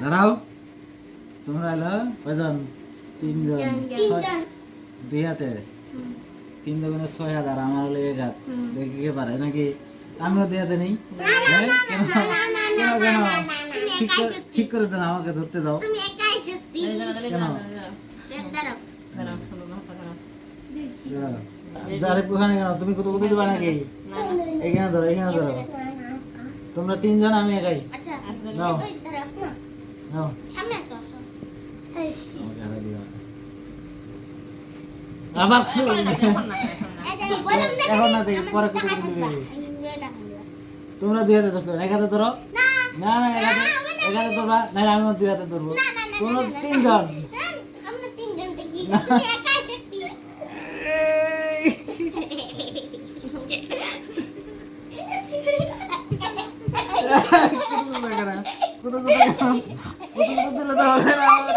দাঁড়াও তোমরা এলো কয়জন তিনজন দুই হাতে 3 দুগুণে 6 হাত আমার হলো 1 হাত দেখি কে পারে নাকি আমিও দুই হাতে নেই কেন ঠিক করে দেন আমাকে ধরতে দাও কেন যারে পুখানে কেন তুমি কত কত দিবা নাকি এখানে ধরো তোমরা 3 জন আমি একাই নাও নাও আবার এখন না দেখি পরে কত কত দিবে তোমরা 2 হাতে ধরছো 1 হাতে ধরো না না 1 হাতে ধরবা না আমি 2 হাতে ধরবো তোমরা 3 জন আমরা 3 জন দেখি তুমি একাই শক্তি কত দিলে তো হবে না